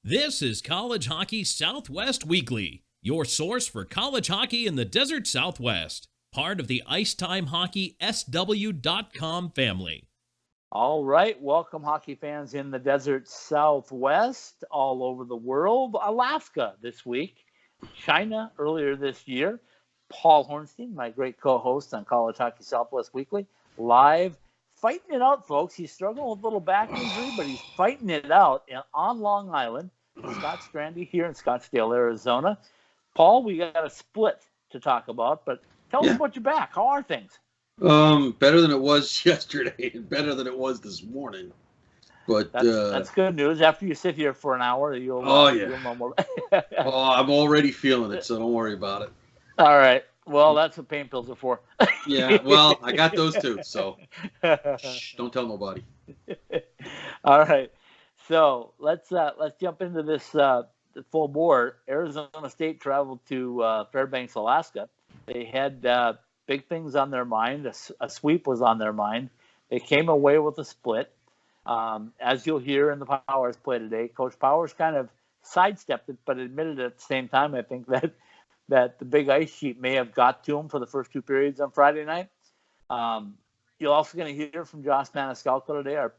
This is College Hockey Southwest Weekly, your source for college hockey in the desert Southwest, part of the Icetime Hockey SW.com family. All right, welcome hockey fans in the desert Southwest, all over the world, Alaska this week, China earlier this year, Paul Hornstein, my great co-host on College Hockey Southwest Weekly, live, fighting it out, folks. He's struggling with a little back injury, but he's fighting it out on Long Island. Scott Strande here in Scottsdale, Arizona. Paul, we got a split to talk about, but tell us about your back. How are things? Better than it was yesterday and better than it was this morning. But that's good news. After you sit here for an hour, you'll know more. I'm already feeling it, so don't worry about it. All right. Well, that's what pain pills are for. Yeah, well, I got those too, so shh, don't tell nobody. All right. So let's jump into this full board. Arizona State traveled to Fairbanks, Alaska. They had big things on their mind. A sweep was on their mind. They came away with a split. As you'll hear in the Powers play today, Coach Powers kind of sidestepped it, but admitted at the same time, I think, that the big ice sheet may have got to him for the first two periods on Friday night. You're also going to hear from Josh Maniscalco today, our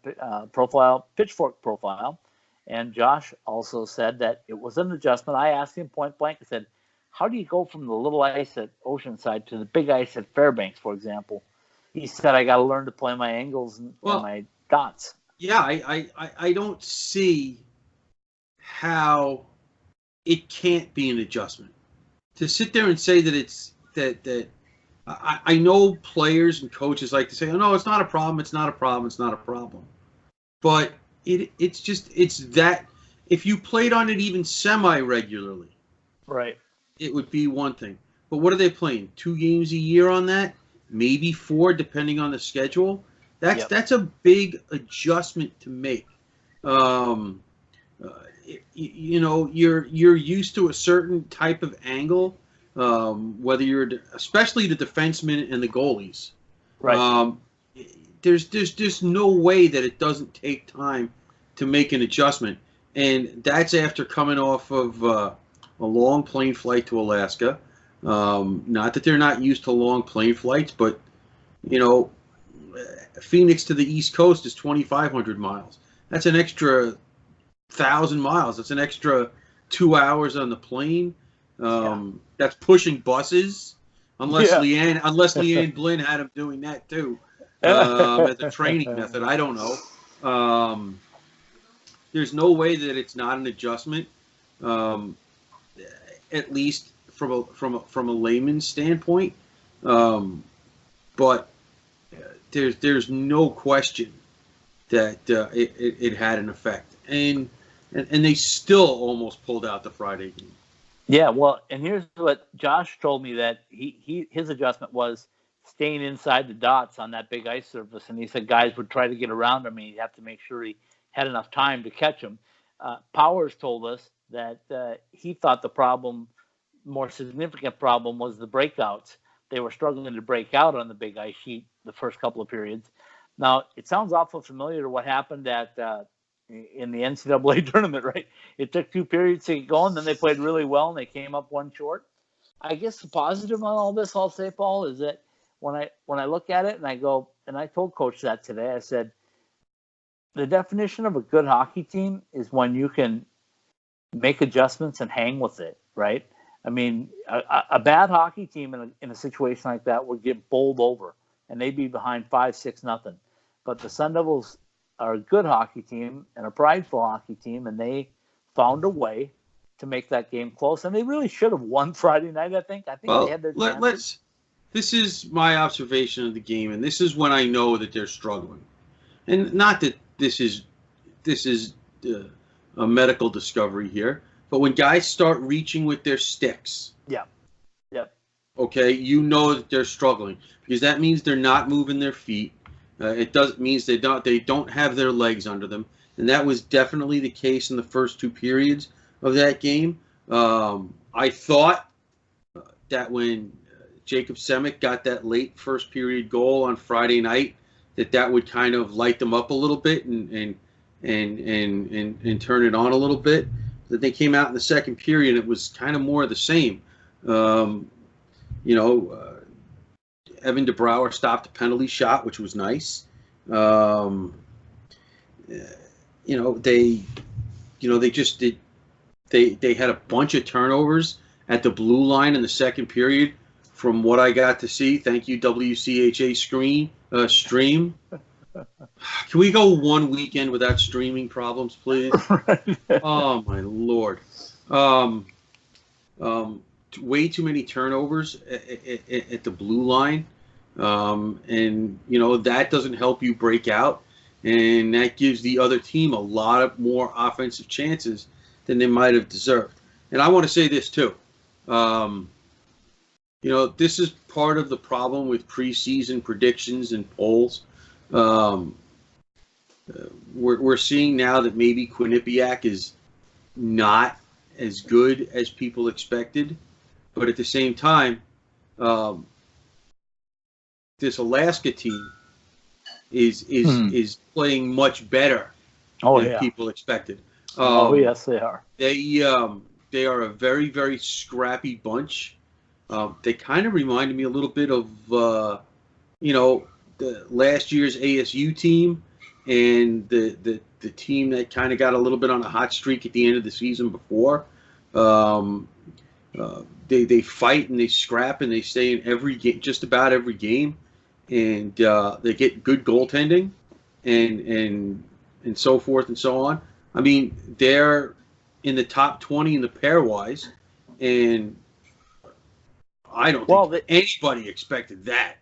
Pitchfork profile. And Josh also said that it was an adjustment. I asked him point blank, I said, how do you go from the little ice at Oceanside to the big ice at Fairbanks, for example? He said, I got to learn to play my angles and my dots. Yeah, I don't see how it can't be an adjustment. To sit there and say that it's that I know players and coaches like to say, oh, no, it's not a problem, it's not a problem, it's not a problem. But it's that if you played on it even semi-regularly, right, it would be one thing. But what are they playing? 2 games a year on that? Maybe 4, depending on the schedule. That's a big adjustment to make. You're used to a certain type of angle, whether you're especially the defensemen and the goalies. Right. There's just no way that it doesn't take time to make an adjustment, and that's after coming off of a long plane flight to Alaska. Not that they're not used to long plane flights, but Phoenix to the East Coast is 2,500 miles. That's an extra 1,000 miles. That's an extra 2 hours on the plane. That's pushing buses. Unless Leanne Blinn had him doing that too, as a training method. I don't know. There's no way that it's not an adjustment. At least from a layman's standpoint. But there's no question that it had an effect, and they still almost pulled out the Friday game. Yeah, well, and here's what Josh told me, that his adjustment was staying inside the dots on that big ice surface, and he said guys would try to get around him, and he'd have to make sure he had enough time to catch him. Powers told us that he thought the more significant problem was the breakouts. They were struggling to break out on the big ice sheet the first couple of periods. Now, it sounds awful familiar to what happened in the NCAA tournament, right? It took 2 periods to get going, then they played really well, and they came up one short. I guess the positive on all this, I'll say, Paul, is that when I look at it and I go, and I told Coach that today, I said, the definition of a good hockey team is when you can make adjustments and hang with it, right? I mean, a bad hockey team in a situation like that would get bowled over, and they'd be behind 5-6-0. But the Sun Devils are a good hockey team and a prideful hockey team, and they found a way to make that game close. And they really should have won Friday night, I think. They had their chances. This is my observation of the game, and this is when I know that they're struggling. And not that this is a medical discovery here, but when guys start reaching with their sticks, okay, you know that they're struggling, because that means they're not moving their feet. It means they don't have their legs under them, and that was definitely the case in the first 2 periods of that game. I thought that when Jacob Semick got that late first period goal on Friday night, that would kind of light them up a little bit and turn it on a little bit. that they came out in the second period. It was kind of more of the same. Evan DeBrouwer stopped a penalty shot, which was nice. They had a bunch of turnovers at the blue line in the second period. From what I got to see, thank you WCHA stream. Can we go one weekend without streaming problems, please? Oh my Lord! Way too many turnovers at the blue line, and that doesn't help you break out, and that gives the other team a lot of more offensive chances than they might have deserved. And I want to say this too. This is part of the problem with preseason predictions and polls. We're seeing now that maybe Quinnipiac is not as good as people expected, but at the same time, this Alaska team is playing much better than people expected. Yes, they are. They are a very, very scrappy bunch. They kind of reminded me a little bit of the last year's ASU team and the team that kind of got a little bit on a hot streak at the end of the season before. They fight and they scrap and they stay in every game, just about every game, and they get good goaltending and so forth and so on. I mean, they're in the top 20 in the pairwise, and I don't think anybody expected that.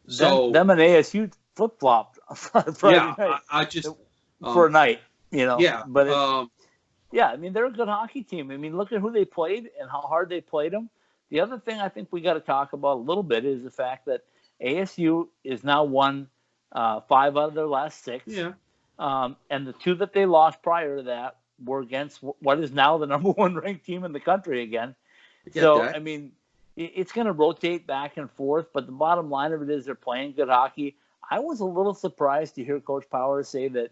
So them and ASU flip-flopped Friday night. I just for a night, Yeah, but I mean, they're a good hockey team. I mean, look at who they played and how hard they played them. The other thing I think we got to talk about a little bit is the fact that ASU is now won 5 out of their last 6. Yeah. And the 2 that they lost prior to that were against what is now the number 1 ranked team in the country again. I mean, it's going to rotate back and forth, but the bottom line of it is they're playing good hockey. I was a little surprised to hear Coach Powers say that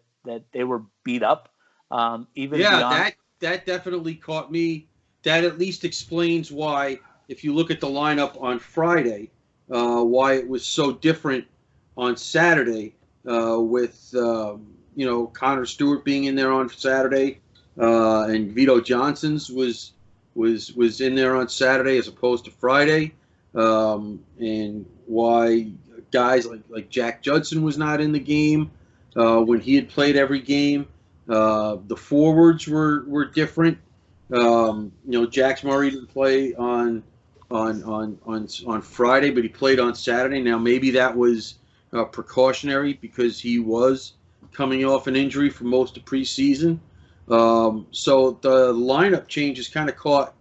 they were beat up. Beyond. That definitely caught me. That at least explains why, if you look at the lineup on Friday, why it was so different on Saturday with Connor Stewart being in there on Saturday and Vito Johnson's was in there on Saturday as opposed to Friday, and why guys like Jack Judson was not in the game when he had played every game. The forwards were different. Jax Murray didn't play on Friday, but he played on Saturday. Now maybe that was precautionary because he was coming off an injury for most of preseason. So the lineup changes kind of caught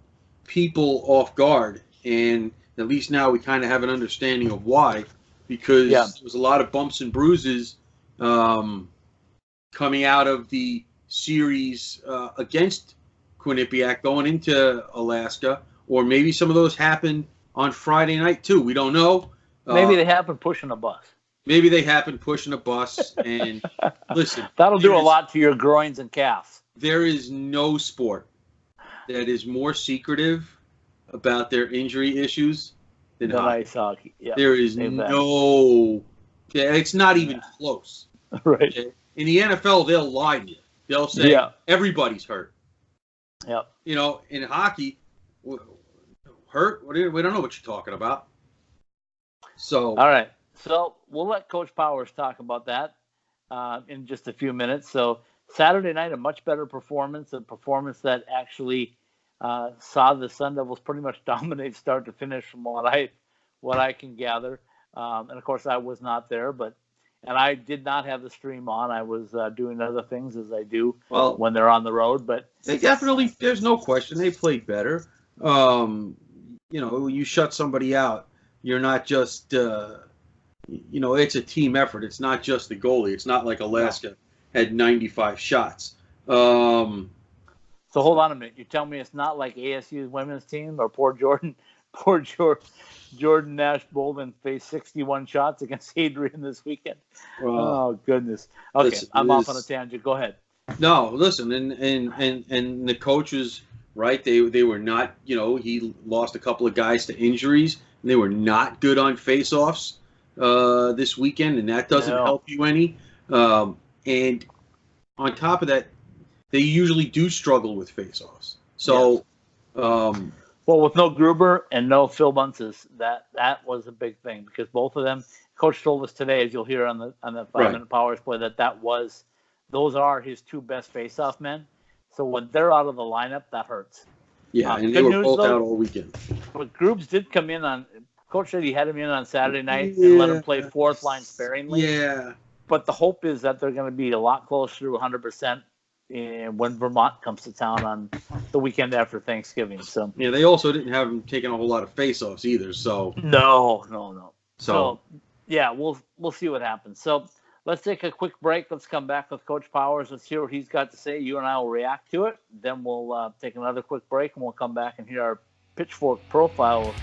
people off guard, and at least now we kind of have an understanding of why, because there was a lot of bumps and bruises coming out of the series against Quinnipiac going into Alaska, or maybe some of those happened on Friday night too. We don't know. Maybe they happened pushing a bus. Maybe they happened pushing a bus. And listen, that'll do a lot to your groins and calves. There is no sport that is more secretive about their injury issues than ice hockey. Yeah, there is no. It's not even close. Right. Okay? In the NFL, they'll lie to you. They'll say everybody's hurt. Yep. In hockey, hurt? We don't know what you're talking about. So. All right. So we'll let Coach Powers talk about that in just a few minutes. So Saturday night, a much better performance, a performance that actually saw the Sun Devils pretty much dominate start to finish from what I can gather. And of course, I was not there, and I did not have the stream on. I was doing other things as I do when they're on the road. But they definitely, there's no question, they played better. You shut somebody out, you're not just, it's a team effort. It's not just the goalie. It's not like Alaska had 95 shots. So hold on a minute. You tell me it's not like ASU's women's team or poor Jordan Nash Bolden faced 61 shots against Adrian this weekend. Oh, goodness. Okay, I'm off on a tangent. Go ahead. No, listen, and the coaches, right? They were not, he lost a couple of guys to injuries, and they were not good on faceoffs this weekend, and that doesn't help you any. And on top of that, they usually do struggle with faceoffs. So, well, with no Gruber and no Phil Bunces, that was a big thing because both of them. Coach told us today, as you'll hear on the 5-minute powers play, those are his two best faceoff men. So when they're out of the lineup, that hurts. Yeah, and they were both out all weekend. But Groups did come in on. Coach said he had him in on Saturday night and let him play fourth line sparingly. Yeah. But the hope is that they're going to be a lot closer to 100% when Vermont comes to town on the weekend after Thanksgiving. So yeah, they also didn't have him taking a whole lot of faceoffs either. So no. So yeah, we'll see what happens. So let's take a quick break. Let's come back with Coach Powers. Let's hear what he's got to say. You and I will react to it. Then we'll take another quick break, and we'll come back and hear our Pitchfork profile of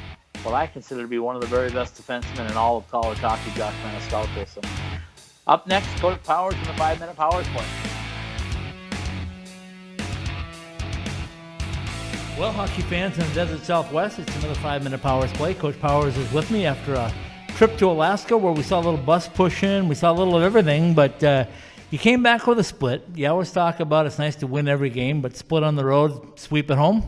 what I consider to be one of the very best defensemen in all of college hockey, Josh Maniscalco. So up next, Coach Powers in the 5-minute powers play. Well, hockey fans in the Desert Southwest, it's another 5-minute powers play. Coach Powers is with me after a trip to Alaska where we saw a little bus push in. We saw a little of everything, but you came back with a split. You always talk about it's nice to win every game, but split on the road, sweep at home?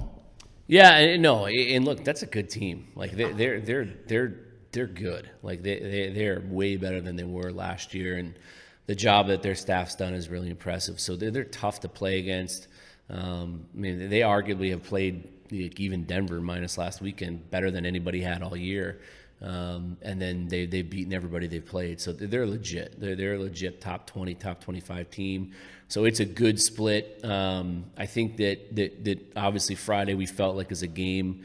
Yeah, and look, that's a good team. Like they're good. Like they're way better than they were last year, and the job that their staff's done is really impressive. So they're tough to play against. I mean, they arguably have played even Denver minus last weekend better than anybody had all year. And then they've beaten everybody they've played. So they're legit. They're a legit top 20, top 25 team. So it's a good split. I think that obviously Friday we felt like as a game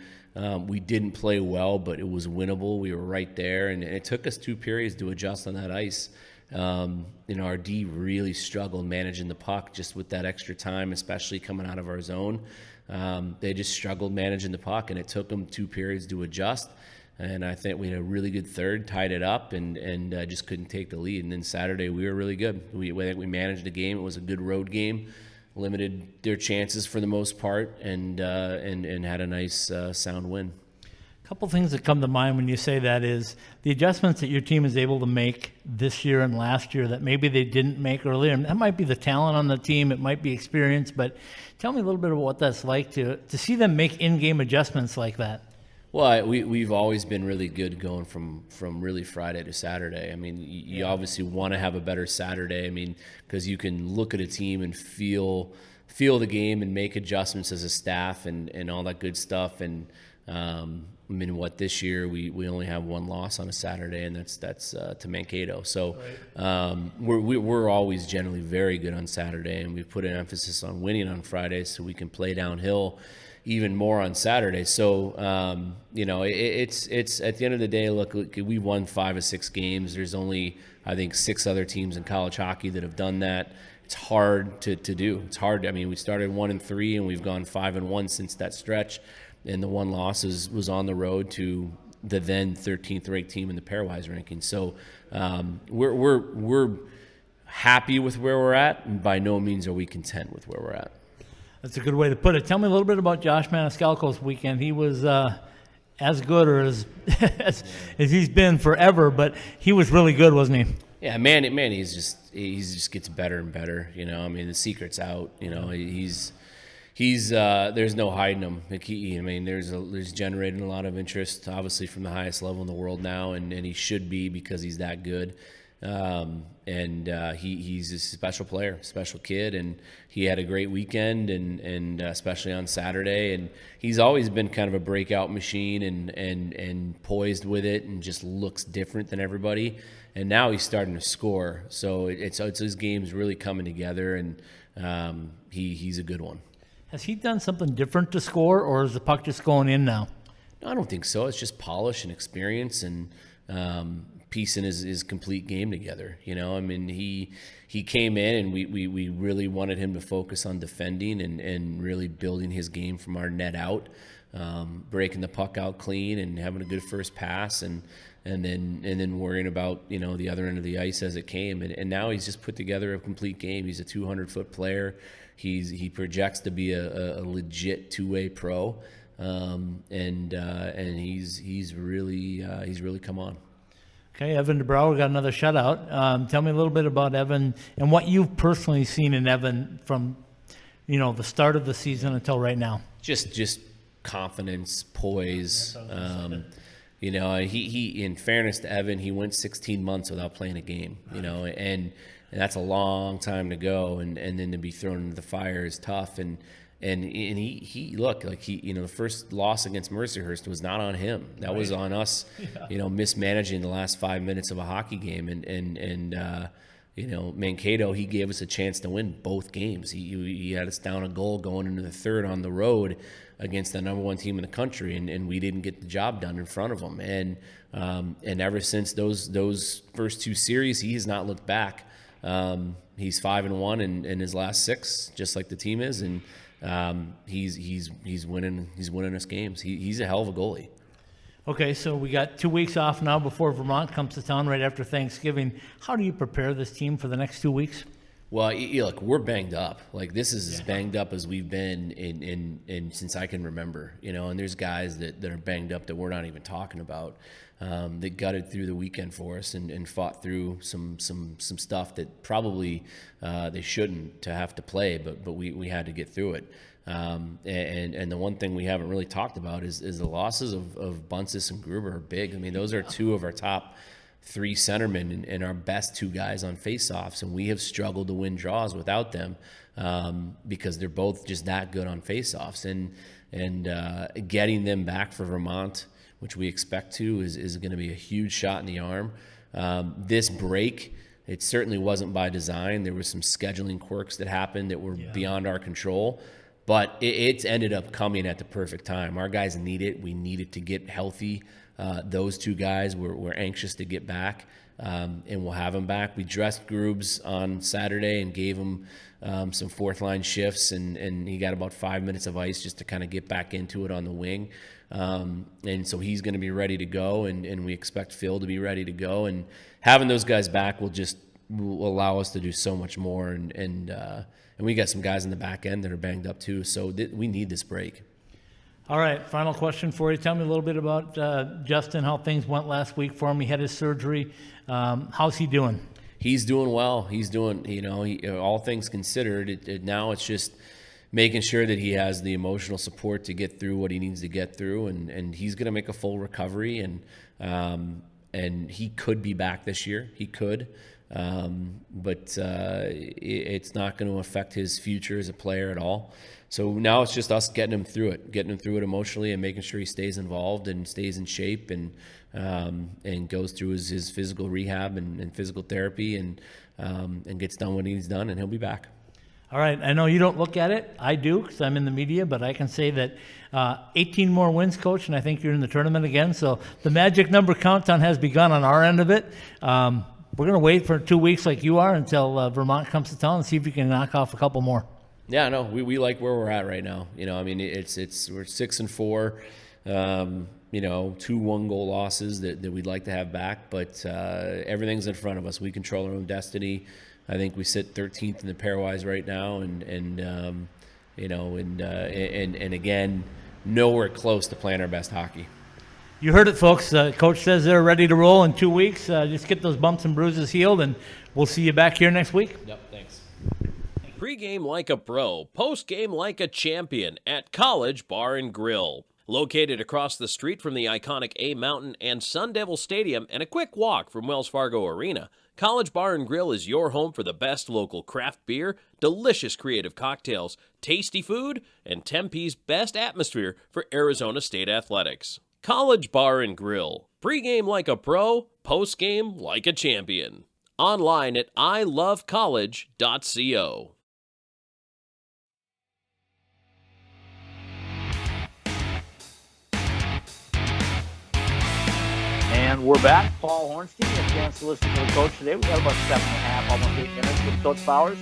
we didn't play well, but it was winnable. We were right there, and it took us 2 periods to adjust on that ice. Our D really struggled managing the puck just with that extra time, especially coming out of our zone. They just struggled managing the puck, and it took them 2 periods to adjust. And I think we had a really good third, tied it up, and just couldn't take the lead. And then Saturday we were really good. We managed the game. It was a good road game, limited their chances for the most part, and had a nice sound win. A couple things that come to mind when you say that is the adjustments that your team is able to make this year and last year that maybe they didn't make earlier. And that might be the talent on the team. It might be experience. But tell me a little bit about what that's like to see them make in-game adjustments like that. Well, we've always been really good going from really Friday to Saturday. I mean, you obviously want to have a better Saturday. I mean, because you can look at a team and feel the game and make adjustments as a staff and all that good stuff. And I mean, this year we only have 1 loss on a Saturday, and that's to Mankato. So we're always generally very good on Saturday, and we put an emphasis on winning on Friday so we can play downhill even more on Saturday. So it's at the end of the day, look, we won 5 of 6 games. There's only I think 6 other teams in college hockey that have done that. It's hard to do. It's hard. I mean, we started 1-3 and we've gone 5-1 since that stretch. And the 1 loss was on the road to the then 13th ranked team in the pairwise ranking. So we're happy with where we're at, and by no means are we content with where we're at. That's a good way to put it. Tell me a little bit about Josh Maniscalco's weekend. He was as good or as he's been forever, but he was really good, wasn't he? Yeah, man, he just gets better and better. I mean, the secret's out. He's there's no hiding him. Like there's generating a lot of interest, obviously from the highest level in the world now, and he should be because he's that good. He's a special player, special kid, and he had a great weekend, and especially on Saturday. And he's always been kind of a breakout machine and poised with it, and just looks different than everybody. And now he's starting to score, so it's his game's really coming together, and he's a good one. Has he done something different to score, or is the puck just going in now? No, I don't think so. It's just polish and experience and piecing his complete game together. You know, I mean, he came in and we really wanted him to focus on defending and really building his game from our net out, breaking the puck out clean and having a good first pass and then worrying about, you know, the other end of the ice as it came. And now he's just put together a complete game. He's a 200-foot player. He projects to be a legit two-way pro, and he's really come on. Okay, Evan DeBrouwer got another shutout. Tell me a little bit about Evan and what you've personally seen in Evan from, you know, the start of the season until right now. Just confidence, poise. You know, he in fairness to Evan, he went 16 months without playing a game. You know, and that's a long time to go, and then to be thrown into the fire is tough. And he look like he, you know, the first loss against Mercyhurst was not on him. That was on us, you know, mismanaging the last 5 minutes of a hockey game. And you know, Mankato, he gave us a chance to win both games. He had us down a goal going into the third on the road against the number one team in the country, and we didn't get the job done in front of them. And ever since those first two series, he has not looked back. He's 5-1 in his last 6, just like the team is, and he's winning us games. He's a hell of a goalie. Okay, so we got 2 weeks off now before Vermont comes to town right after Thanksgiving. How do you prepare this team for the next 2 weeks? Well, look, we're banged up. Like, this is as banged up as we've been in since I can remember. You know, and there's guys that are banged up that we're not even talking about. That gutted through the weekend for us and fought through some stuff that probably they shouldn't to have to play, but we had to get through it. And the one thing we haven't really talked about is the losses of Buncis and Gruber are big. I mean, those are two of our top 3 centermen and our best 2 guys on faceoffs, and we have struggled to win draws without them because they're both just that good on faceoffs. And getting them back for Vermont, which we expect to, is going to be a huge shot in the arm. This break, it certainly wasn't by design. There were some scheduling quirks that happened that were beyond our control, but it's ended up coming at the perfect time. Our guys need it. We needed to get healthy. Those 2 guys were anxious to get back, and we'll have them back. We dressed Grubes on Saturday and gave him some fourth-line shifts, and he got about 5 minutes of ice just to kind of get back into it on the wing. And so he's going to be ready to go, and we expect Phil to be ready to go. And having those guys back will allow us to do so much more. And we got some guys in the back end that are banged up too. So we need this break. All right, final question for you. Tell me a little bit about Justin, how things went last week for him. He had his surgery. How's he doing? He's doing well. He's doing, you know, all things considered, now it's just making sure that he has the emotional support to get through what he needs to get through, and he's going to make a full recovery, and he could be back this year. He could, but it's not going to affect his future as a player at all. So now it's just us getting him through it emotionally, and making sure he stays involved and stays in shape, and goes through his physical rehab and physical therapy, and gets done what he's done, and he'll be back. All right, I know you don't look at it. I do, because I'm in the media, but I can say that 18 more wins, Coach, and I think you're in the tournament again. So the magic number countdown has begun on our end of it. We're going to wait for 2 weeks like you are until Vermont comes to town and see if we can knock off a couple more. Yeah, no, we like where we're at right now. You know, I mean, we're 6-4. You know, 2 1-goal losses that we'd like to have back, but everything's in front of us. We control our own destiny. I think we sit 13th in the pairwise right now, and you know, and again, nowhere close to playing our best hockey. You heard it, folks. Coach says they're ready to roll in 2 weeks. Just get those bumps and bruises healed, and we'll see you back here next week. Yep, thanks. Pre-game like a pro, post-game like a champion at College Bar and Grill. Located across the street from the iconic A Mountain and Sun Devil Stadium and a quick walk from Wells Fargo Arena, College Bar and Grill is your home for the best local craft beer, delicious creative cocktails, tasty food, and Tempe's best atmosphere for Arizona State athletics. College Bar and Grill. Pre-game like a pro, post-game like a champion. Online at ilovecollege.co. And we're back. Paul Hornstein, a chance to listen to the coach today. We got about 7.5, almost 8 minutes with Coach Powers.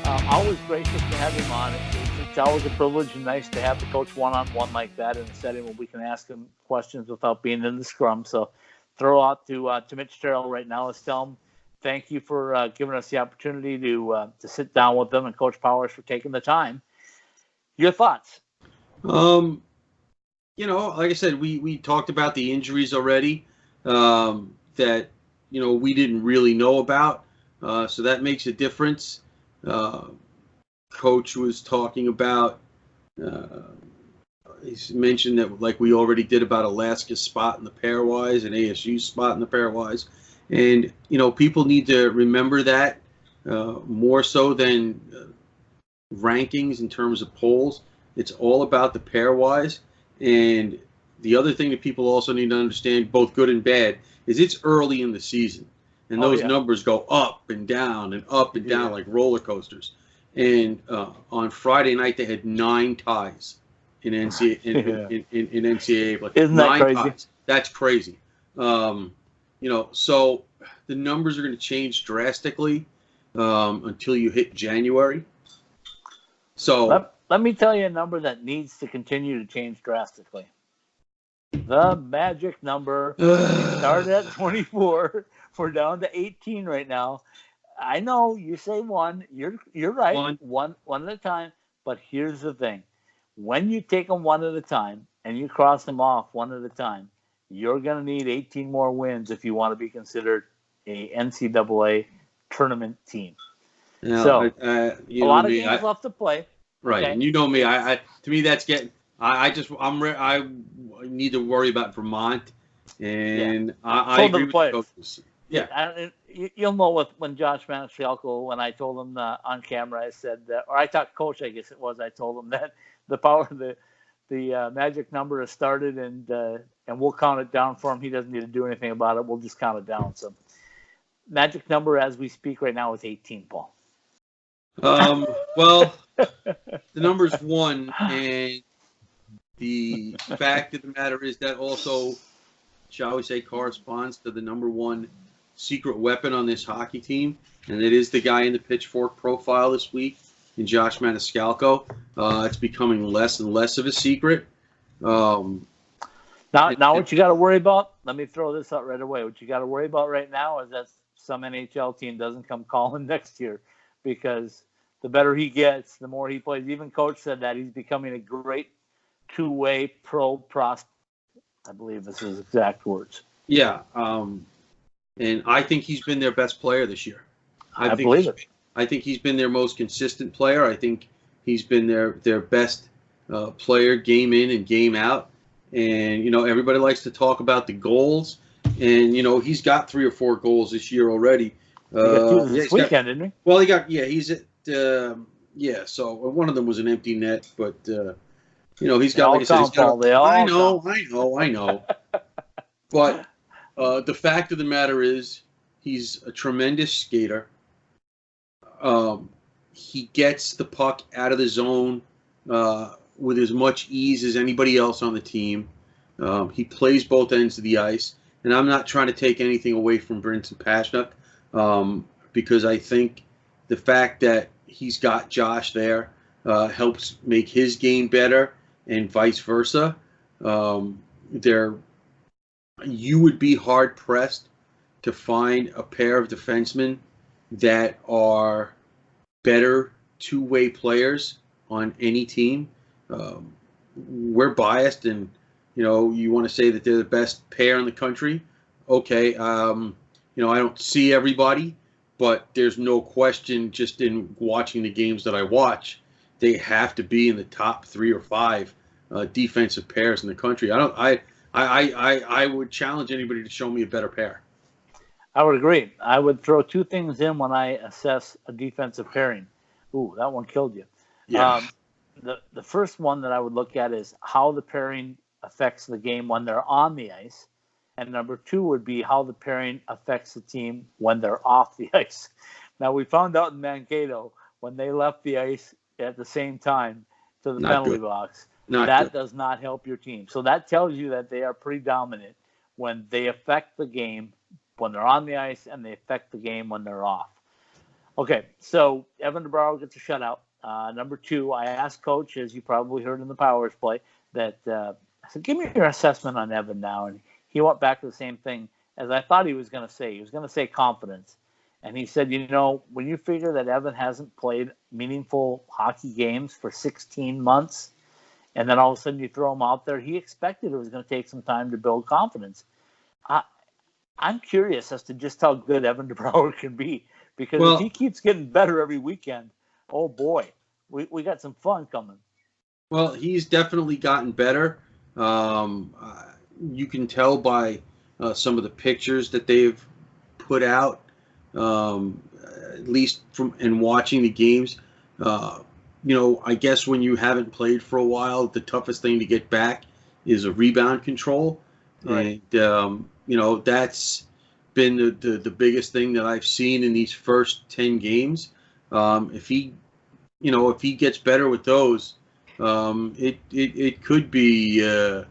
Always gracious to have him on. It's always a privilege and nice to have the coach one-on-one like that in a setting where we can ask him questions without being in the scrum. So throw out to Mitch Terrell right now. Let's tell him thank you for giving us the opportunity to sit down with them, and Coach Powers for taking the time. Your thoughts? Like I said, we talked about the injuries already that, we didn't really know about. So that makes a difference. Coach was talking about, he mentioned that like we already did about Alaska's spot in the pairwise and ASU's spot in the pairwise. And, people need to remember that more so than rankings in terms of polls. It's all about the pairwise. And the other thing that people also need to understand, both good and bad, is it's early in the season. And those numbers go up and down like roller coasters. And on Friday night, they had 9 ties in NCAA. in NCAA play. Isn't that crazy? Ties. That's crazy. So the numbers are going to change drastically until you hit January. So let me tell you a number that needs to continue to change drastically. The magic number started at 24. We're down to 18 right now. I know you say 1. You're right. One at a time. But here's the thing: when you take them 1 at a time and you cross them off 1 at a time, you're going to need 18 more wins if you want to be considered a NCAA tournament team. Now, so a lot of games left to play. Right, okay. And you know me. I to me that's getting. I need to worry about Vermont, and I agree with the coaches. Yeah, you'll know when Josh Maniscalco, when I told him on camera, I said, or I talked coach, I guess it was. I told him that the magic number has started, and we'll count it down for him. He doesn't need to do anything about it. We'll just count it down. So, magic number as we speak right now is 18, Paul. Well, the number's 1, and the fact of the matter is that also, shall we say, corresponds to the number 1 secret weapon on this hockey team, and it is the guy in the Pitchfork profile this week, in Josh Maniscalco. It's becoming less and less of a secret. Now what you got to worry about, let me throw this out right away. What you got to worry about right now is that some NHL team doesn't come calling next year, because the better he gets, the more he plays. Even coach said that he's becoming a great two-way pro prospect. I believe this is exact words. Yeah, and I think he's been their best player this year. I believe it. I think he's been their most consistent player. I think he's been their best player game in and game out. And, everybody likes to talk about the goals. And, he's got 3 or 4 goals this year already. He got 2 this weekend, didn't he? Well, he's at, so one of them was an empty net. But, he's got, like I said, I know. But the fact of the matter is he's a tremendous skater. He gets the puck out of the zone with as much ease as anybody else on the team. He plays both ends of the ice. And I'm not trying to take anything away from Vincent Paschuk, because I think the fact that he's got Josh there helps make his game better, and vice versa. You would be hard-pressed to find a pair of defensemen that are better two-way players on any team. We're biased, and you want to say that they're the best pair in the country. Okay, I don't see everybody, but there's no question. Just in watching the games that I watch, they have to be in the top 3 or 5 defensive pairs in the country. I would challenge anybody to show me a better pair. I would agree. I would throw 2 things in when I assess a defensive pairing. Ooh, that one killed you. Yeah. The first one that I would look at is how the pairing affects the game when they're on the ice. And number 2 would be how the pairing affects the team when they're off the ice. Now, we found out in Mankato, when they left the ice at the same time to the penalty box, that does not help your team. So that tells you that they are pretty dominant when they affect the game, when they're on the ice, and they affect the game when they're off. Okay, so Evan DeBrouwer gets a shutout. Number 2, I asked Coach, as you probably heard in the Powers play, that I said, give me your assessment on Evan now. And he went back to the same thing as I thought he was going to say. He was going to say confidence. And he said, when you figure that Evan hasn't played meaningful hockey games for 16 months, and then all of a sudden you throw him out there, he expected it was going to take some time to build confidence. I'm curious as to just how good Evan DeBrouwer can be, because if he keeps getting better every weekend, oh boy, we got some fun coming. Well, he's definitely gotten better. You can tell by some of the pictures that they've put out, at least from in watching the games. I guess when you haven't played for a while, the toughest thing to get back is a rebound control. Right. And, that's been the biggest thing that I've seen in these first 10 games. If he gets better with those, it could be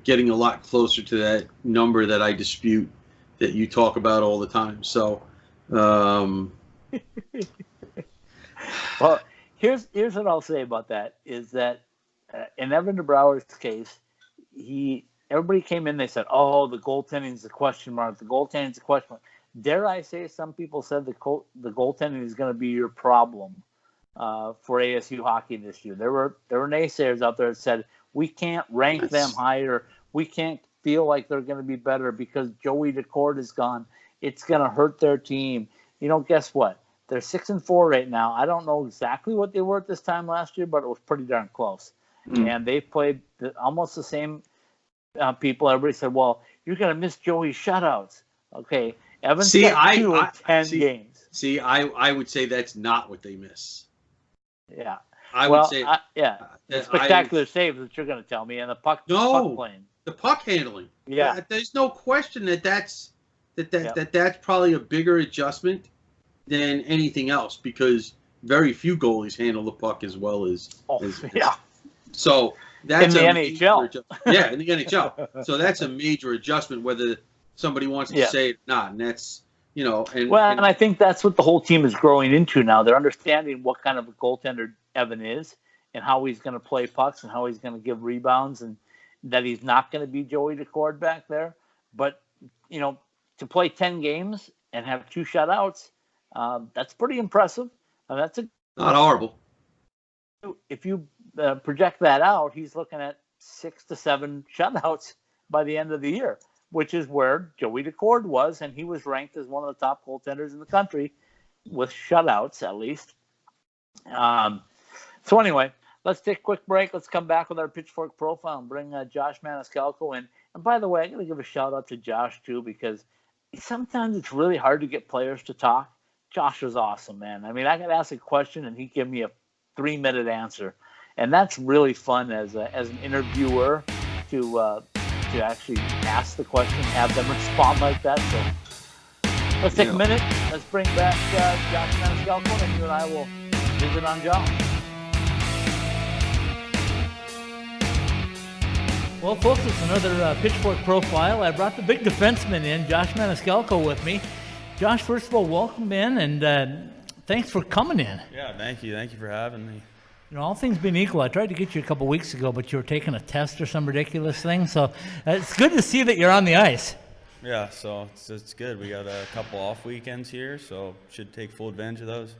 getting a lot closer to that number that I dispute that you talk about all the time. So, well, here's what I'll say about that is that in Evan DeBrouwer's case, everybody came in, they said, oh, the goaltending is a question mark. The goaltending is a question mark. Dare I say some people said the goaltending is going to be your problem for ASU hockey this year. There were naysayers out there that said we can't rank them higher. We can't feel like they're going to be better because Joey Decord is gone. It's going to hurt their team. Guess what? They're 6-4 right now. I don't know exactly what they were at this time last year, but it was pretty darn close. And they played almost the same people. Everybody said, well, you're going to miss Joey's shutouts. Okay. Evan's got 2 in 10 games. See, I would say that's not what they miss. Yeah. I would say. The spectacular saves that you're going to tell me, and the puck playing. The puck handling. Yeah. There's no question that's probably a bigger adjustment than anything else, because very few goalies handle the puck as well as. So that's in the NHL. Yeah, in the NHL. So that's a major adjustment, whether somebody wants to say it or not, and that's and I think that's what the whole team is growing into now. They're understanding what kind of a goaltender Evan is, and how he's going to play pucks, and how he's going to give rebounds, and that he's not going to be Joey Decord back there. But to play 10 games and have 2 shutouts, that's pretty impressive. That's not horrible. If you project that out, he's looking at 6 to 7 shutouts by the end of the year, which is where Joey Decord was, and he was ranked as one of the top goaltenders in the country with shutouts, at least. So anyway, let's take a quick break. Let's come back with our Pitchfork profile and bring Josh Maniscalco in. And by the way, I'm going to give a shout out to Josh too, because sometimes it's really hard to get players to talk. Josh was awesome, man. I mean, I could ask a question and he'd give me a 3-minute answer, and that's really fun as an interviewer to actually ask the question, have them respond like that. So let's take a minute. Let's bring back Josh Maniscalco, and you and I will visit on Josh. Well, folks, it's another Pitchfork profile. I brought the big defenseman in, Josh Maniscalco, with me. Josh, first of all, welcome in, and thanks for coming in. Yeah, thank you. Thank you for having me. All things being equal, I tried to get you a couple weeks ago, but you were taking a test or some ridiculous thing. So it's good to see that you're on the ice. Yeah, so it's good. We got a couple off weekends here, so should take full advantage of those.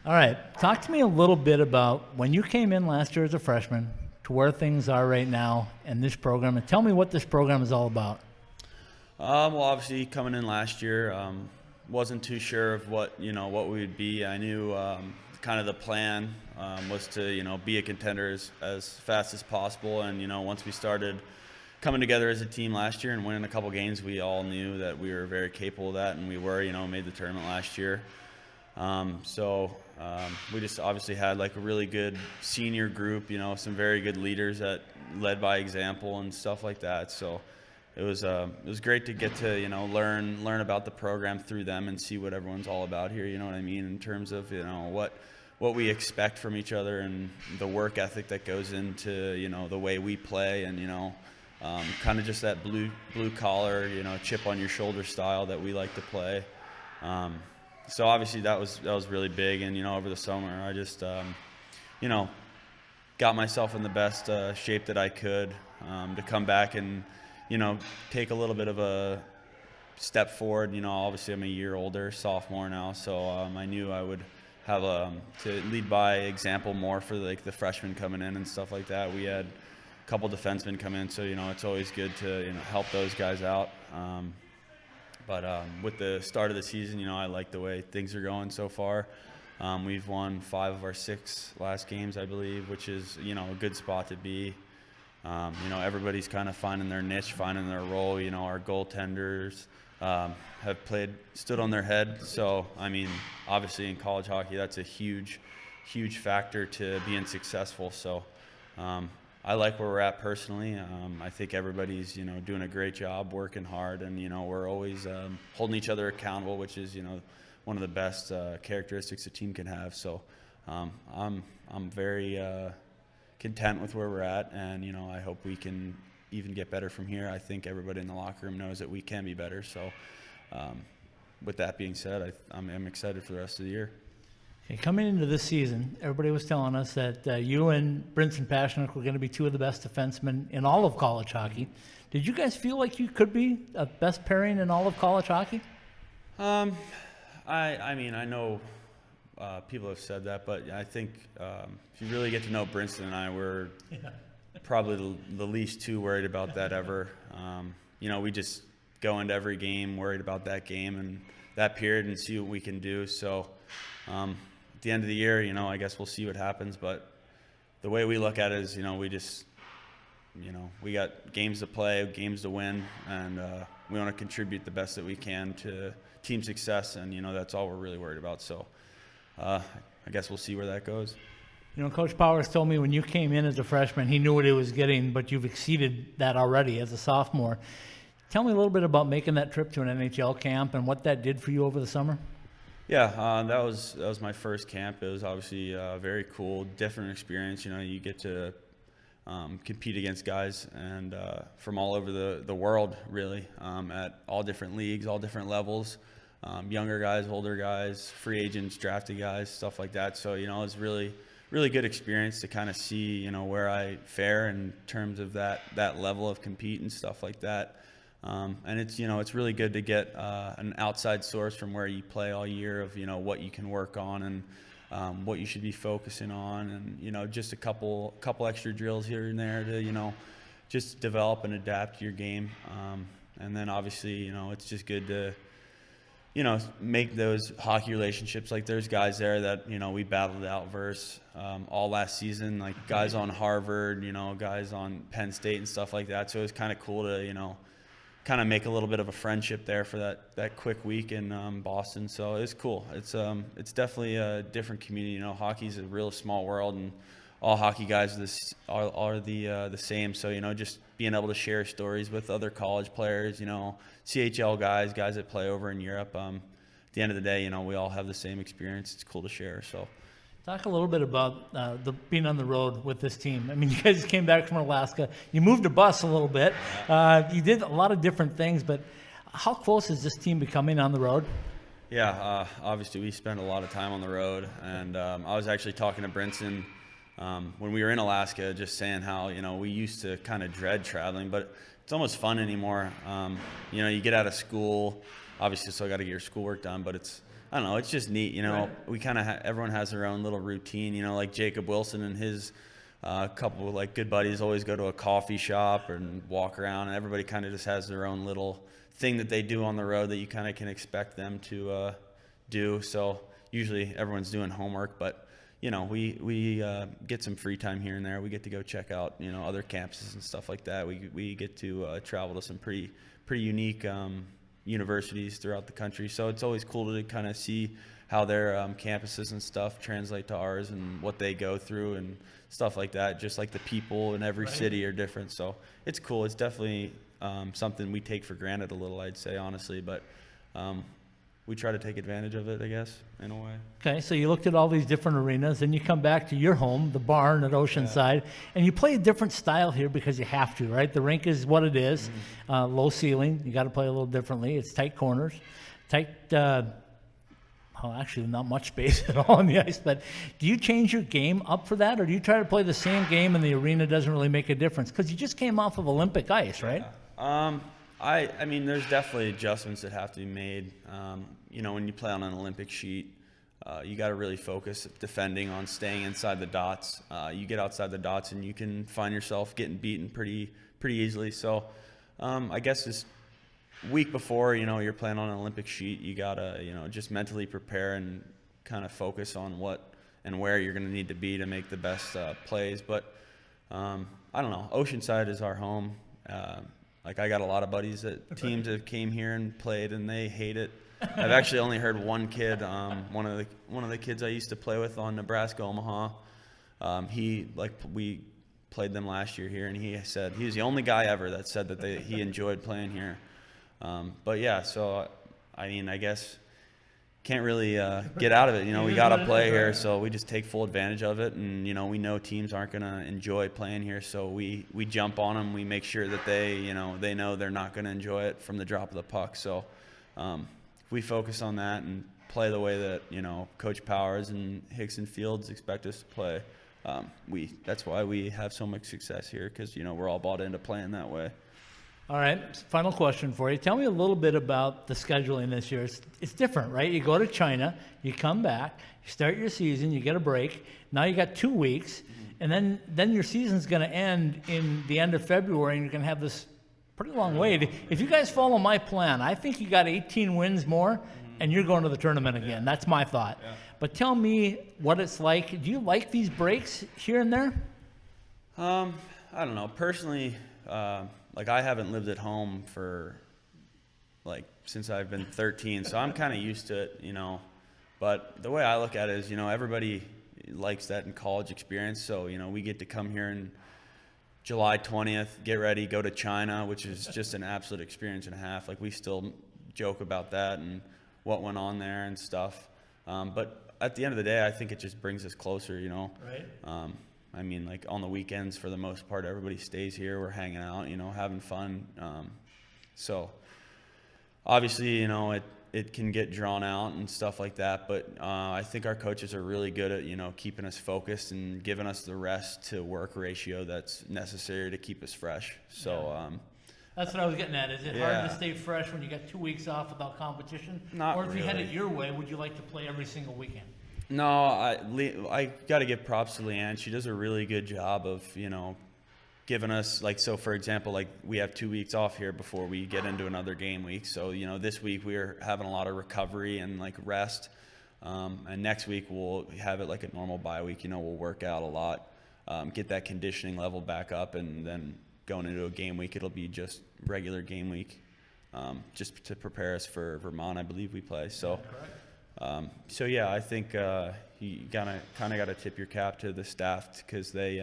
All right. Talk to me a little bit about when you came in last year as a freshman to where things are right now in this program, and tell me what this program is all about. Well, obviously coming in last year, wasn't too sure of what we would be. I knew kind of the plan was to be a contender as fast as possible, and once we started coming together as a team last year and winning a couple games, we all knew that we were very capable of that, and we were made the tournament last year. We just obviously had like a really good senior group, some very good leaders that led by example and stuff like that. So it was great to get to learn about the program through them and see what everyone's all about here. You know what I mean, in terms of what we expect from each other and the work ethic that goes into the way we play, and kind of just that blue collar, chip on your shoulder style that we like to play. So obviously that was really big. And, over the summer, I just, got myself in the best shape that I could to come back and, take a little bit of a step forward. Obviously I'm a year older, sophomore now, so I knew I would have to lead by example more for like the freshmen coming in and stuff like that. We had a couple defensemen come in, so it's always good to help those guys out. But with the start of the season, I like the way things are going so far. We've won 5 of our 6 last games, I believe, which is a good spot to be. Everybody's kind of finding their niche, finding their role. Our goaltenders have stood on their head. So, obviously in college hockey, that's a huge factor to being successful. So, I like where we're at personally. I think everybody's, doing a great job, working hard, and, we're always holding each other accountable, which is, one of the best characteristics a team can have. So, I'm very content with where we're at, and I hope we can even get better from here. I think everybody in the locker room knows that we can be better. So, with that being said, I'm excited for the rest of the year. Okay, coming into this season, everybody was telling us that you and Brinson Pasichnuk were going to be 2 of the best defensemen in all of college hockey. Did you guys feel like you could be a best pairing in all of college hockey? I know people have said that, but I think if you really get to know Brinson and I, we're probably the least too worried about that ever. We just go into every game worried about that game and that period and see what we can do. So at the end of the year, I guess we'll see what happens. But the way we look at it is, we just, we got games to play, games to win, and we want to contribute the best that we can to team success, and that's all we're really worried about. So I guess we'll see where that goes. Coach Powers told me when you came in as a freshman, he knew what he was getting, but you've exceeded that already as a sophomore. Tell me a little bit about making that trip to an NHL camp and what that did for you over the summer. Yeah, that was my first camp. It was obviously very cool, different experience. You get to compete against guys and from all over the world, really, at all different leagues, all different levels, younger guys, older guys, free agents, drafted guys, stuff like that. So, it was really good experience to kind of see, where I fare in terms of that level of compete and stuff like that. And it's really good to get an outside source from where you play all year of, what you can work on and what you should be focusing on, and, just a couple extra drills here and there to, just develop and adapt your game. And then obviously, it's just good to, make those hockey relationships. Like there's guys there that, we battled out versus all last season, like guys on Harvard, guys on Penn State and stuff like that. So it was kind of cool to, kind of make a little bit of a friendship there for that quick week in Boston. So it's cool. It's definitely a different community. Hockey's a real small world, and all hockey guys are the same. So just being able to share stories with other college players, CHL guys that play over in Europe. At the end of the day, we all have the same experience. It's cool to share. So. Talk a little bit about being on the road with this team. You guys came back from Alaska. You moved a bus a little bit. You did a lot of different things, but how close is this team becoming on the road? Yeah, obviously we spend a lot of time on the road, and I was actually talking to Brinson when we were in Alaska, just saying how, we used to kind of dread traveling, but it's almost fun anymore. You get out of school, obviously still got to get your schoolwork done, but it's just neat, Right. We kind of everyone has their own little routine, like Jacob Wilson and his couple of like good buddies always go to a coffee shop and walk around, and everybody kind of just has their own little thing that they do on the road that you kind of can expect them to do. So usually everyone's doing homework, but we get some free time here and there. We get to go check out other campuses and stuff like that. We get to travel to some pretty unique universities throughout the country. So it's always cool to kind of see how their campuses and stuff translate to ours and what they go through and stuff like that. Just like the people in every city are different. So it's cool. It's definitely something we take for granted a little, I'd say, honestly. But we try to take advantage of it, I guess, in a way. Okay, so you looked at all these different arenas, and you come back to your home, the barn at Oceanside, and you play a different style here because you have to, right? The rink is what it is, low ceiling. You got to play a little differently. It's tight corners, tight. Well, actually, not much space at all on the ice. But do you change your game up for that, or do you try to play the same game and the arena doesn't really make a difference? Because you just came off of Olympic ice, right? I mean, there's definitely adjustments that have to be made. When you play on an Olympic sheet, you got to really focus defending on staying inside the dots. You get outside the dots and you can find yourself getting beaten pretty easily. So I guess this week before, you're playing on an Olympic sheet, you got to, just mentally prepare and kind of focus on what and where you're going to need to be to make the best plays. But I don't know. Oceanside is our home. I got a lot of buddies that teams that came here and played, and they hate it. I've actually only heard one kid, one of the kids I used to play with on Nebraska Omaha. We played them last year here, and he said he was the only guy ever that said that he enjoyed playing here. But yeah, so I mean, I guess can't really get out of it. We got to play here, so we just take full advantage of it. And we know teams aren't going to enjoy playing here, so we jump on them. We make sure that they know they're not going to enjoy it from the drop of the puck. So if we focus on that and play the way that Coach Powers and Hicks and Fields expect us to play, that's why we have so much success here, because we're all bought into playing that way. All right, final question for you. Tell me a little bit about the scheduling this year. It's different, right? You go to China, you come back, you start your season, you get a break. Now you got 2 weeks, and then your season's going to end in the end of February, and you're going to have this pretty long wait. If you guys follow my plan, I think you got 18 wins more, and you're going to the tournament again. That's my thought. Yeah. But tell me what it's like. Do you like these breaks here and there? I don't know. Personally, I haven't lived at home for since I've been 13, so I'm kind of used to it, But the way I look at it is, everybody likes that in college experience. So, we get to come here in July 20th, get ready, go to China, which is just an absolute experience and a half. We still joke about that and what went on there and stuff. But at the end of the day, I think it just brings us closer, Right. I mean, on the weekends, for the most part, everybody stays here. We're hanging out, having fun. So obviously, it can get drawn out and stuff like that. But I think our coaches are really good at, keeping us focused and giving us the rest to work ratio that's necessary to keep us fresh. So that's what I was getting at. Is it hard to stay fresh when you got 2 weeks off without competition? Not or if you had really. it your way, would you like to play every single weekend? No, I got to give props to Leanne. She does a really good job of, giving us, so for example, we have 2 weeks off here before we get into another game week. So, this week we're having a lot of recovery and rest. And next week we'll have it like a normal bye week. We'll work out a lot, get that conditioning level back up, and then going into a game week, it'll be just regular game week, just to prepare us for Vermont, I believe we play. So. So yeah, I think you kind of got to tip your cap to the staff, because they,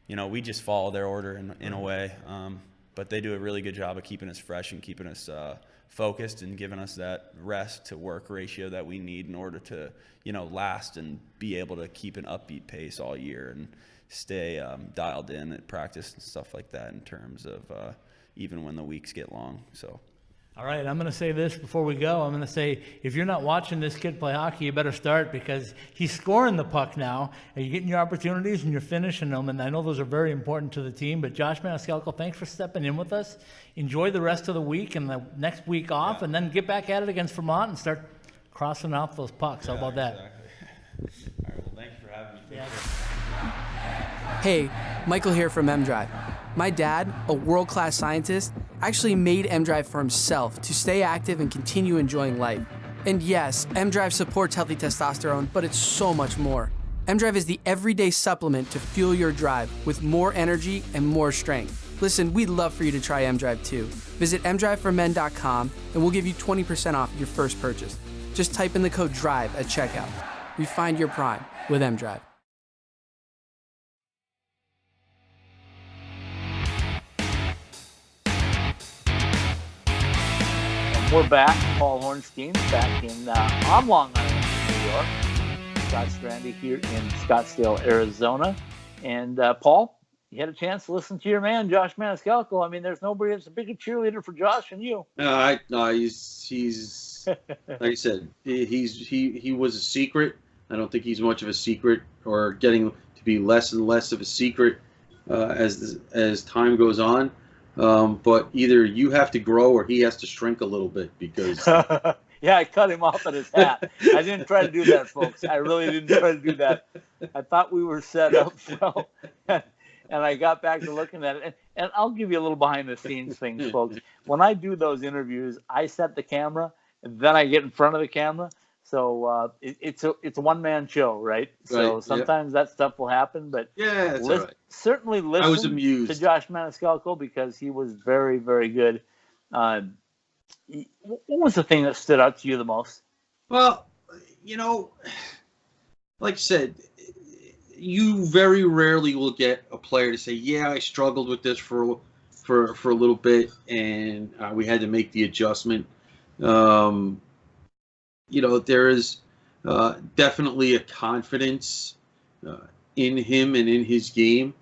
we just follow their order in a way, but they do a really good job of keeping us fresh and keeping us focused and giving us that rest to work ratio that we need in order to last and be able to keep an upbeat pace all year and stay dialed in at practice and stuff like that, in terms of even when the weeks get long. So. All right, I'm going to say this before we go. I'm going to say, if you're not watching this kid play hockey, you better start, because he's scoring the puck now, and you're getting your opportunities and you're finishing them, and I know those are very important to the team. But Josh Maniscalco, thanks for stepping in with us. Enjoy the rest of the week and the next week off, and then get back at it against Vermont and start crossing off those pucks. How about that? Exactly. All right, well, thank you for having me. Hey, Michael here from M-Drive. My dad, a world-class scientist, actually made M-Drive for himself to stay active and continue enjoying life. And yes, M-Drive supports healthy testosterone, but it's so much more. M-Drive is the everyday supplement to fuel your drive with more energy and more strength. Listen, we'd love for you to try M-Drive too. Visit mdriveformen.com and we'll give you 20% off your first purchase. Just type in the code DRIVE at checkout. Refine your prime with M-Drive. We're back. Paul Hornstein back in on Long Island, New York. Scott Strande here in Scottsdale, Arizona. And Paul, you had a chance to listen to your man, Josh Maniscalco. I mean, there's nobody that's a bigger cheerleader for Josh than you. No, he's like I said, he was a secret. I don't think he's much of a secret, or getting to be less and less of a secret as time goes on. But either you have to grow or he has to shrink a little bit, because yeah, I cut him off at his hat. I didn't try to do that, folks. I really didn't try to do that. I thought we were set up well, and I got back to looking at it. And I'll give you a little behind the scenes things, folks. When I do those interviews, I set the camera, and then I get in front of the camera. So it's a one-man show, right? So sometimes that stuff will happen, but yeah, that's all right. Certainly listen I was amused to Josh Maniscalco, because he was very, very good. What was the thing that stood out to you the most? Well, like I said, you very rarely will get a player to say, "Yeah, I struggled with this for a little bit, and we had to make the adjustment." There is definitely a confidence in him and in his game,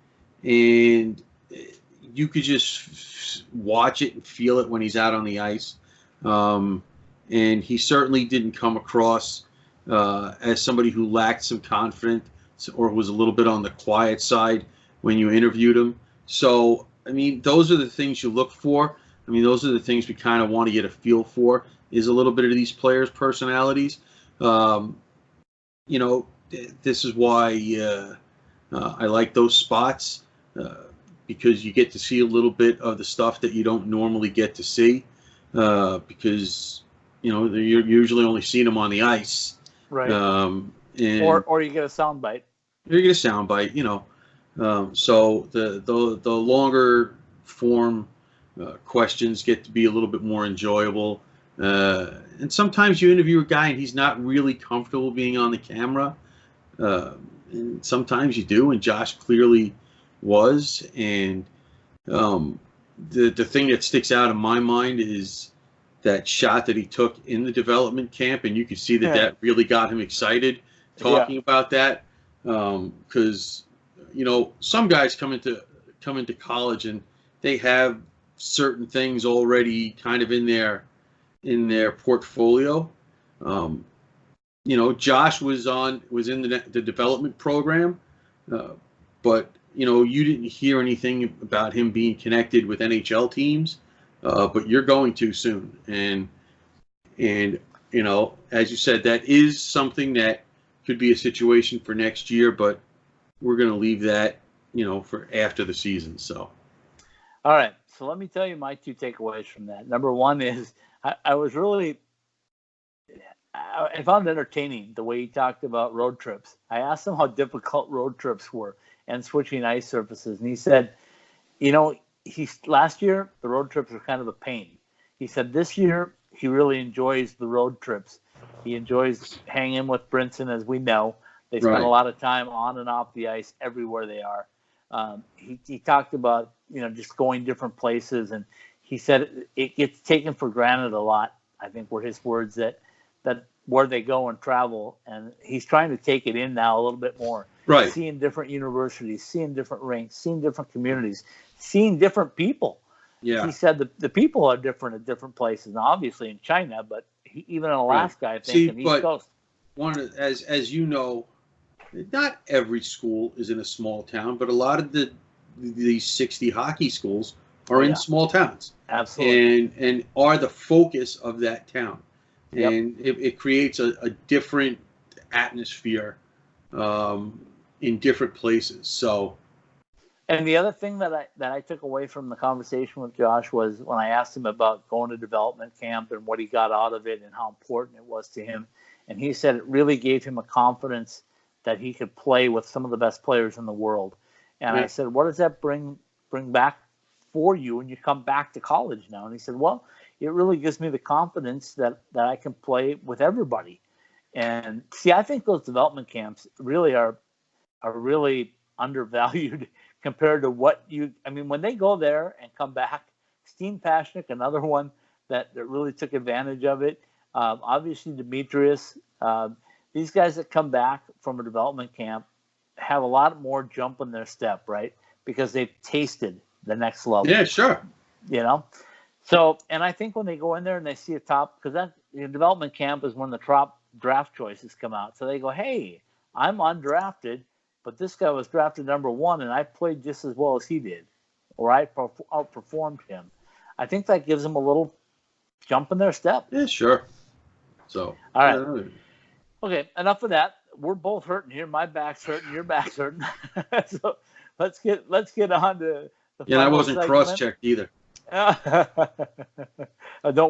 and you could just watch it and feel it when he's out on the ice. And he certainly didn't come across as somebody who lacked some confidence or was a little bit on the quiet side when you interviewed him. So, I mean, those are the things you look for. I mean, those are the things we kind of want to get a feel for, is a little bit of these players' personalities. This is why I like those spots, because you get to see a little bit of the stuff that you don't normally get to see, because you're usually only seeing them on the ice, right? Or you get a sound bite. You get a sound bite, So the longer form questions get to be a little bit more enjoyable. And sometimes you interview a guy and he's not really comfortable being on the camera. And sometimes you do, and Josh clearly was. And the thing that sticks out in my mind is that shot that he took in the development camp, and you could see that really got him excited talking about that. Because some guys come into college and they have certain things already kind of in their portfolio. Josh was in the development program, but you didn't hear anything about him being connected with NHL teams, but you're going to soon. And as you said, that is something that could be a situation for next year, but we're going to leave that, for after the season. So, all right. So let me tell you my two takeaways from that. Number one is I found it entertaining the way he talked about road trips. I asked him how difficult road trips were and switching ice surfaces. And he said, last year, the road trips were kind of a pain. He said this year, he really enjoys the road trips. He enjoys hanging with Brinson, as we know. They spend a lot of time on and off the ice everywhere they are. He talked about, just going different places. And he said it gets taken for granted a lot, I think were his words, that where they go and travel. And he's trying to take it in now a little bit more. Right. Seeing different universities, seeing different rinks, seeing different communities, seeing different people. Yeah. He said the people are different at different places. Now, obviously in China, but even in Alaska, I think, and East Coast. As you know, not every school is in a small town, but a lot of these 60 hockey schools are in small towns. Absolutely. And are the focus of that town. Yep. And it creates a different atmosphere in different places. So, and the other thing that I took away from the conversation with Josh was when I asked him about going to development camp and what he got out of it and how important it was to him. And he said it really gave him a confidence that he could play with some of the best players in the world. And I said, what does that bring back for you when you come back to college now? And he said, well, it really gives me the confidence that I can play with everybody. And see, I think those development camps really are really undervalued compared to when they go there and come back. Steen Pashnik, another one that really took advantage of it. Obviously, Demetrius, these guys that come back from a development camp have a lot more jump in their step, right? Because they've tasted the next level. Yeah, sure. You know? So, and I think when they go in there and they see a top, because that development camp is when the top draft choices come out. So they go, hey, I'm undrafted, but this guy was drafted number 1, and I played just as well as he did, or I outperformed him. I think that gives them a little jump in their step. Yeah, sure. So, all right. Okay, enough of that. We're both hurting here. My back's hurting. Your back's hurting. So let's get on to the yeah, I wasn't cross-checked either. Don't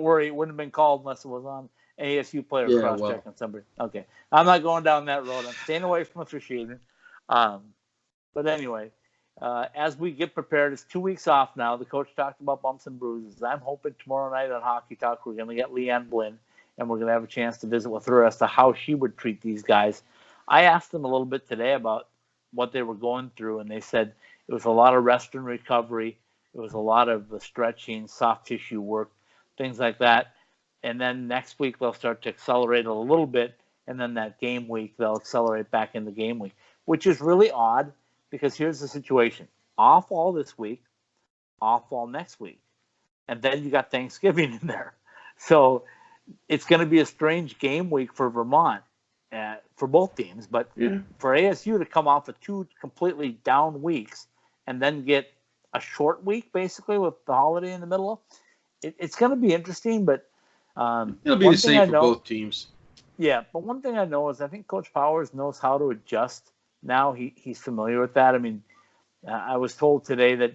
worry, it wouldn't have been called unless it was on ASU player cross-checking somebody. Okay, I'm not going down that road. I'm staying away from officiating. But anyway, as we get prepared, it's 2 weeks off now. The coach talked about bumps and bruises. I'm hoping tomorrow night on Hockey Talk we're going to get Leanne Blinn, and we're going to have a chance to visit with her as to how she would treat these guys. I asked them a little bit today about what they were going through, and they said it was a lot of rest and recovery. It was a lot of stretching, soft tissue work, things like that. And then next week they'll start to accelerate a little bit, and then that game week they'll accelerate back in the game week, which is really odd because here's the situation. Off all this week, off all next week, and then you got Thanksgiving in there. So it's going to be a strange game week for Vermont, for both teams. But for ASU to come off of 2 completely down weeks and then get a short week, basically, with the holiday in the middle, it's going to be interesting. But it'll be the same for both teams. Yeah, but one thing I know is I think Coach Powers knows how to adjust now. He's familiar with that. I mean, I was told today that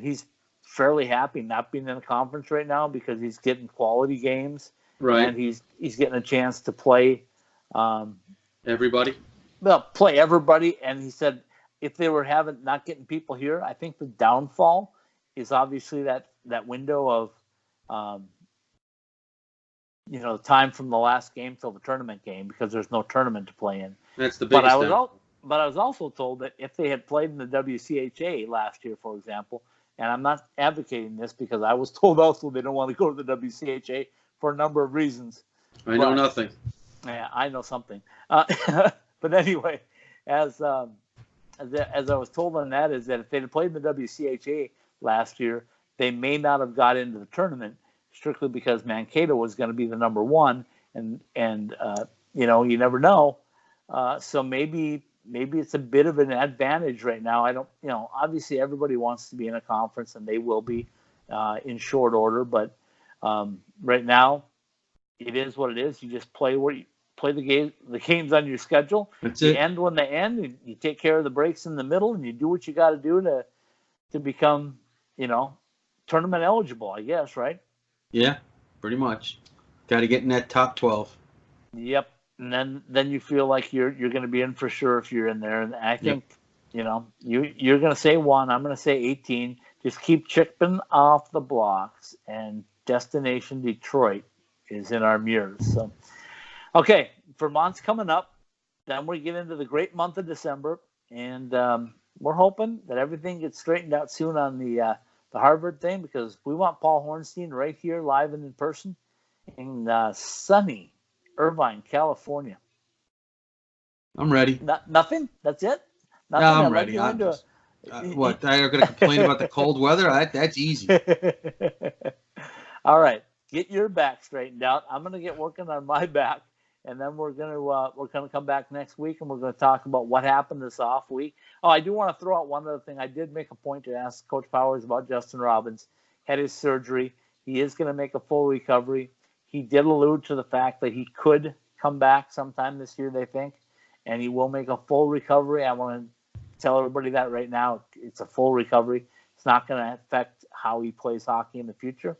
he's fairly happy not being in a conference right now because he's getting quality games. Right. And he's getting a chance to play everybody. Well, play everybody. And he said if they were not getting people here, I think the downfall is obviously that window of the time from the last game till the tournament game, because there's no tournament to play in. That's the biggest thing. But I was also told that if they had played in the WCHA last year, for example, and I'm not advocating this because I was told also they don't want to go to the WCHA for a number of reasons. I know nothing. Yeah, I know something. But anyway, as I was told on that, is that if they'd played in the WCHA last year, they may not have got into the tournament strictly because Mankato was going to be the number 1, and you never know. So maybe it's a bit of an advantage right now. I don't, obviously everybody wants to be in a conference, and they will be in short order. But right now, it is what it is. You just play the games on your schedule. That's you it. End when they end. And you take care of the breaks in the middle, and you do what you got to do to become, tournament eligible, I guess, right? Yeah, pretty much. Got to get in that top 12. Yep. And then you feel like you're going to be in for sure if you're in there. And I think, you're going to say 1, I'm going to say 18. Just keep chipping off the blocks, and Destination Detroit is in our mirrors. So, okay, Vermont's coming up. Then we get into the great month of December, and we're hoping that everything gets straightened out soon on the Harvard thing, because we want Paul Hornstein right here live and in person in sunny Irvine, California. I'm ready. Nothing? That's it? Nothing? No, I'm ready. What? I'm going to complain about the cold weather? That's easy. All right. Get your back straightened out. I'm going to get working on my back, and then we're going to come back next week, and we're going to talk about what happened this off week. Oh, I do want to throw out one other thing. I did make a point to ask Coach Powers about Justin Robbins. Had his surgery. He is going to make a full recovery. He did allude to the fact that he could come back sometime this year, they think, and he will make a full recovery. I want to tell everybody that right now. It's a full recovery. It's not going to affect how he plays hockey in the future.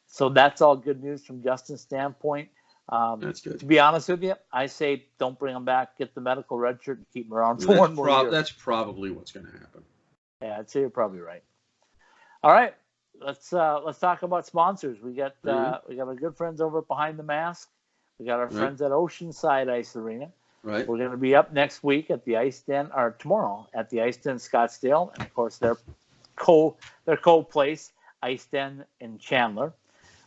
So that's all good news from Justin's standpoint. That's good. To be honest with you, I say don't bring him back. Get the medical red shirt and keep him around for one more year. That's probably what's going to happen. Yeah, I'd say you're probably right. All right. Let's talk about sponsors. We got our good friends over at Behind the Mask. We got our friends at Oceanside Ice Arena. Right. We're going to be up next week at the Ice Den, or tomorrow at the Ice Den Scottsdale, and of course their co-place Ice Den in Chandler.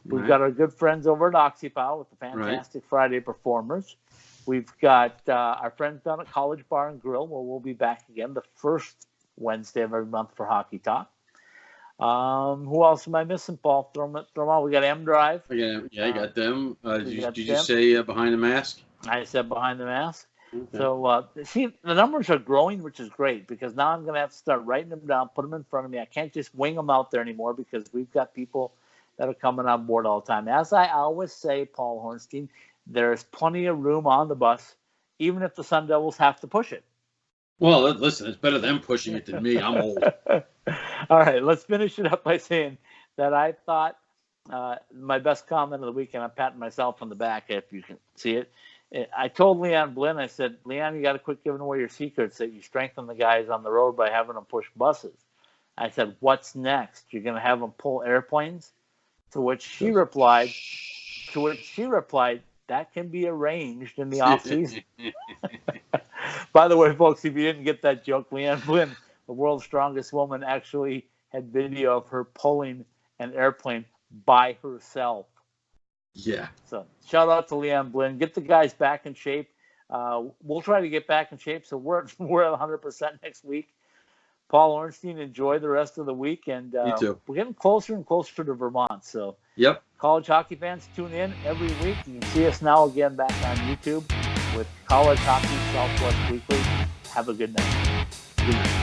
We've got our good friends over at OxyPow with the Fantastic Friday Performers. We've got our friends down at College Bar and Grill, where we'll be back again the first Wednesday of every month for Hockey Talk. Who else am I missing, Paul? Throw them out. We got M Drive. Yeah, you got them. Did you say Behind the Mask? I said Behind the Mask. Okay. So, see, the numbers are growing, which is great, because now I'm going to have to start writing them down, put them in front of me. I can't just wing them out there anymore, because we've got people that are coming on board all the time. As I always say, Paul Hornstein, there's plenty of room on the bus, even if the Sun Devils have to push it. Well, listen, it's better them pushing it than me. I'm old. All right, let's finish it up by saying that I thought my best comment of the week, and I'm patting myself on the back if you can see it. I told Leanne Blinn, I said, Leanne, you got to quit giving away your secrets that you strengthen the guys on the road by having them push buses. I said, what's next? You're going to have them pull airplanes? To which she replied, that can be arranged in the off season. By the way, folks, if you didn't get that joke, Leanne Blinn, the world's strongest woman, actually had video of her pulling an airplane by herself. Yeah. So shout out to Leanne Blinn. Get the guys back in shape. We'll try to get back in shape, so we're at 100% next week. Paul Ornstein, enjoy the rest of the week, and you too. We're getting closer and closer to Vermont. So, yep. College hockey fans, tune in every week. You can see us now again back on YouTube with College Hockey Southwest Weekly. Have a good night. Good night.